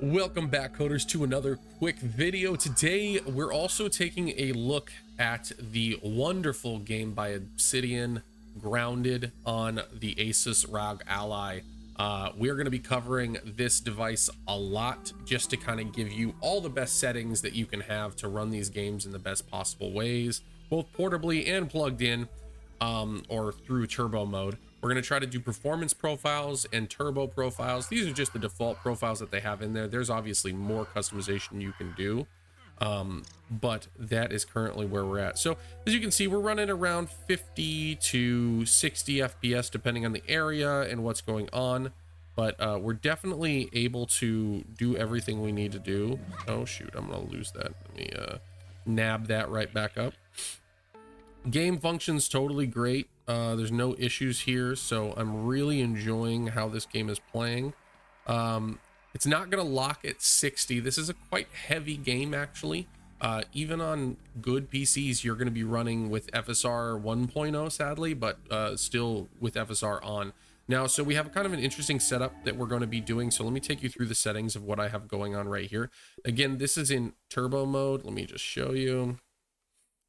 Welcome back, coders, to another quick video. Today we're also taking a look at the wonderful game by Obsidian, Grounded, on the Asus ROG Ally. We're going to be covering this device a lot just to kind of give you all the best settings that you can have to run these games in the best possible ways, both portably and plugged in, or through turbo mode. We're going to try to do performance profiles and turbo profiles. These are just the default profiles that they have in there. There's obviously more customization you can do, but that is currently where we're at. So as you can see, we're running around 50 to 60 FPS depending on the area and what's going on, but we're definitely able to do everything we need to do. Oh shoot, I'm gonna lose that. Let me nab that right back up. Game functions totally great. There's no issues here, so I'm really enjoying how this game is playing. It's not going to lock at 60. This is a quite heavy game, actually. Even on good PCs, you're going to be running with FSR 1.0, sadly, but still with FSR on. Now, so we have kind of an interesting setup that we're going to be doing. So let me take you through the settings of what I have going on right here. Again, this is in turbo mode. Let me just show you.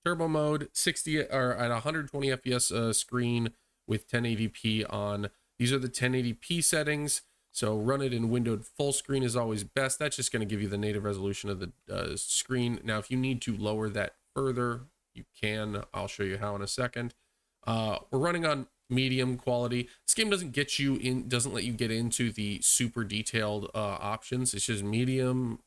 Turbo mode, 60 or at 120 FPS screen with 1080p on. These are the 1080p settings. So run it in windowed full screen is always best. That's just going to give you the native resolution of the screen. Now, if you need to lower that further, you can. I'll show you how in a second. We're running on medium quality. This game doesn't let you get into the super detailed options. It's just medium.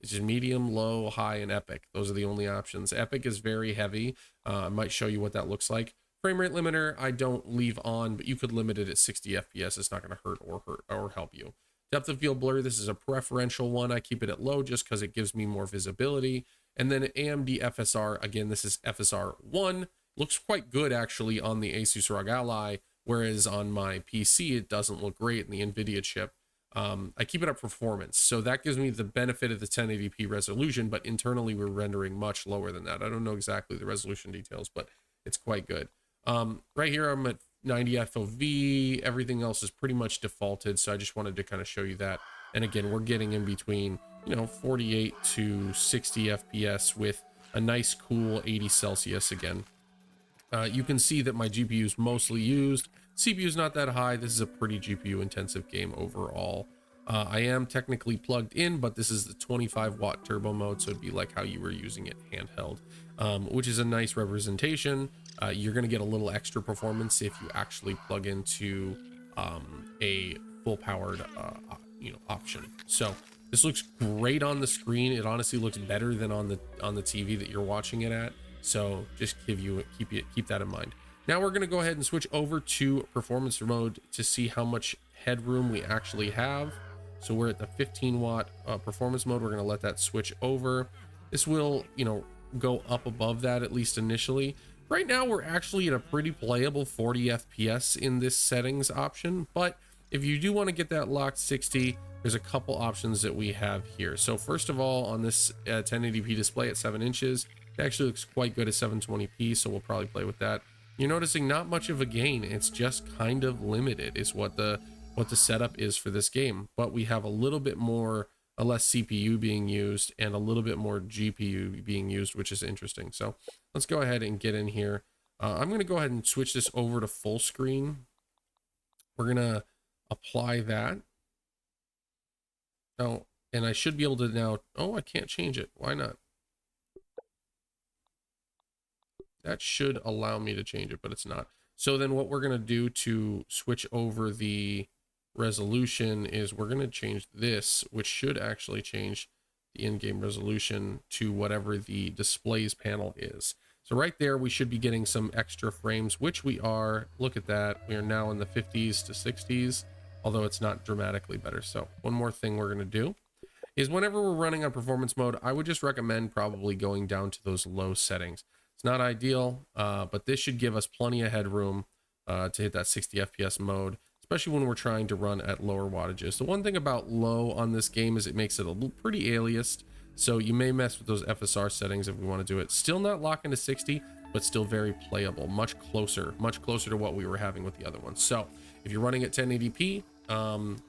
It's just medium, low, high, and epic. Those are the only options. Epic is very heavy. I might show you what that looks like. Frame rate limiter, I don't leave on, but you could limit it at 60 FPS. It's not going to hurt or help you. Depth of field blur, this is a preferential one. I keep it at low just because it gives me more visibility. And then AMD FSR, again, this is FSR 1. Looks quite good, actually, on the Asus ROG Ally, whereas on my PC, it doesn't look great in the NVIDIA chip. I keep it at performance, so that gives me the benefit of the 1080p resolution, but internally we're rendering much lower than that. I don't know exactly the resolution details, but it's quite good. Right here I'm at 90 FOV. Everything else is pretty much defaulted, so I just wanted to kind of show you that. And again, we're getting in between 48 to 60 FPS with a nice cool 80 Celsius again. You can see that my GPU is mostly used. CPU is not that high. This is a pretty GPU intensive game overall. I am technically plugged in, but this is the 25 watt turbo mode, so it'd be like how you were using it handheld, which is a nice representation. You're going to get a little extra performance if you actually plug into a full powered option. So this looks great on the screen. It honestly looks better than on the TV that you're watching it at. So just keep that in mind. Now we're going to go ahead and switch over to performance mode to see how much headroom we actually have. So we're at the 15 watt performance mode. We're going to let that switch over. This will, go up above that, at least initially. Right now, we're actually at a pretty playable 40 FPS in this settings option. But if you do want to get that locked 60, there's a couple options that we have here. So first of all, on this 1080p display at 7 inches, it actually looks quite good at 720p. So we'll probably play with that. You're noticing not much of a gain. It's just kind of limited is what the setup is for this game. But we have a little bit more, less CPU being used and a little bit more GPU being used, which is interesting. So let's go ahead and get in here. I'm going to go ahead and switch this over to full screen. We're going to apply that. Oh, and I should be able to now. Oh, I can't change it. Why not? That should allow me to change it, but it's not. So then what we're going to do to switch over the resolution is we're going to change this, which should actually change the in-game resolution to whatever the displays panel is. So right there, we should be getting some extra frames, which we are. Look at that. We are now in the 50s to 60s, although it's not dramatically better. So one more thing we're going to do is whenever we're running on performance mode, I would just recommend probably going down to those low settings. It's not ideal, but this should give us plenty of headroom to hit that 60 FPS mode, especially when we're trying to run at lower wattages. The one thing about low on this game is it makes it a little pretty aliased, so you may mess with those FSR settings if we want to do it. Still not locking to 60, but still very playable, much closer to what we were having with the other ones. So if you're running at 1080p,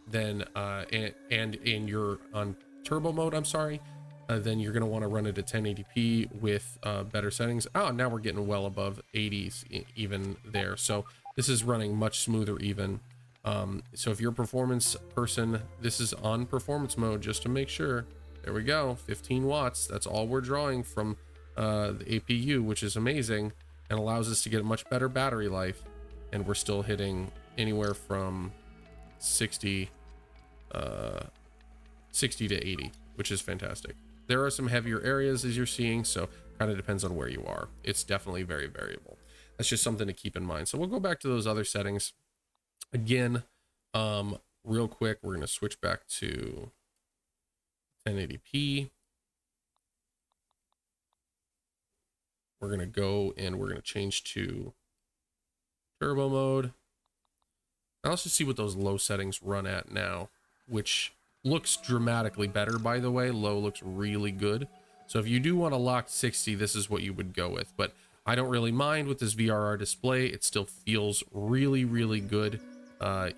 then and you're on turbo mode, I'm sorry, then you're going to want to run it at 1080p with better settings. Oh, now we're getting well above 80s even there. So this is running much smoother even. So if you're a performance person, this is on performance mode just to make sure. There we go, 15 watts. That's all we're drawing from the APU, which is amazing and allows us to get a much better battery life. And we're still hitting anywhere from 60 to 80, which is fantastic. There are some heavier areas as you're seeing, so kind of depends on where you are. It's definitely very variable. That's just something to keep in mind. So we'll go back to those other settings again. Real quick, we're going to switch back to 1080p. We're going to go and we're going to change to turbo mode. Now let's just see what those low settings run at now, which looks dramatically better, by the way. Low looks really good. So if you do want to lock 60, this is what you would go with. But I don't really mind with this VRR display. It still feels really, really good,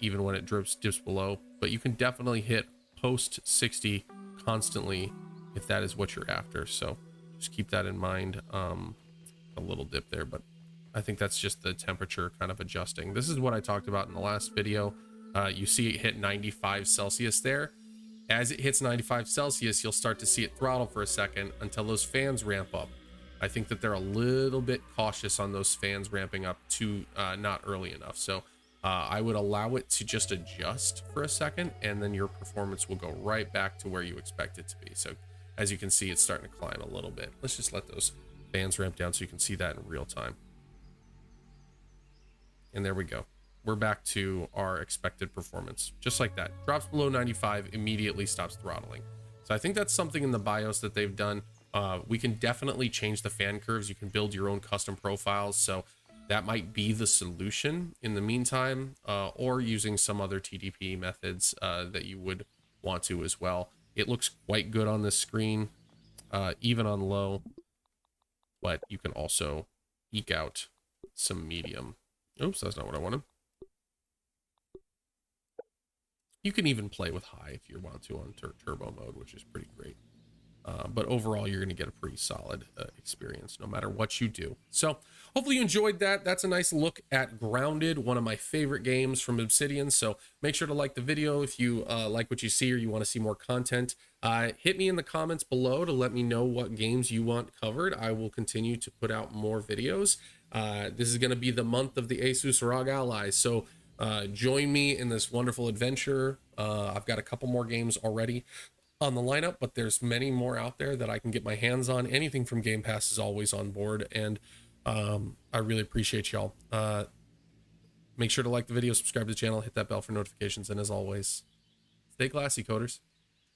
even when it dips below. But you can definitely hit post 60 constantly if that is what you're after. So just keep that in mind. A little dip there, but I think that's just the temperature kind of adjusting. This is what I talked about in the last video. You see it hit 95 Celsius there. As it hits 95 Celsius, you'll start to see it throttle for a second until those fans ramp up. I think that they're a little bit cautious on those fans ramping up too not early enough. So I would allow it to just adjust for a second, and then your performance will go right back to where you expect it to be. So as you can see, it's starting to climb a little bit. Let's just let those fans ramp down so you can see that in real time. And there we go. We're back to our expected performance. Just like that. Drops below 95, immediately stops throttling. So I think that's something in the BIOS that they've done. We can definitely change the fan curves. You can build your own custom profiles. So that might be the solution in the meantime, or using some other TDP methods that you would want to as well. It looks quite good on this screen, even on low, but you can also eke out some medium. Oops, that's not what I wanted. You can even play with high if you want to on turbo mode, which is pretty great. But overall, you're going to get a pretty solid experience no matter what you do. So hopefully you enjoyed that. That's a nice look at Grounded, one of my favorite games from Obsidian. So make sure to like the video if you like what you see or you want to see more content. Hit me in the comments below to let me know what games you want covered. I will continue to put out more videos. This is going to be the month of the Asus ROG Allies. So join me in this wonderful adventure. I've got a couple more games already on the lineup, but there's many more out there that I can get my hands on. Anything from Game Pass is always on board, and I really appreciate y'all. Make sure to like the video, subscribe to the channel, hit that bell for notifications, and as always, stay classy, coders.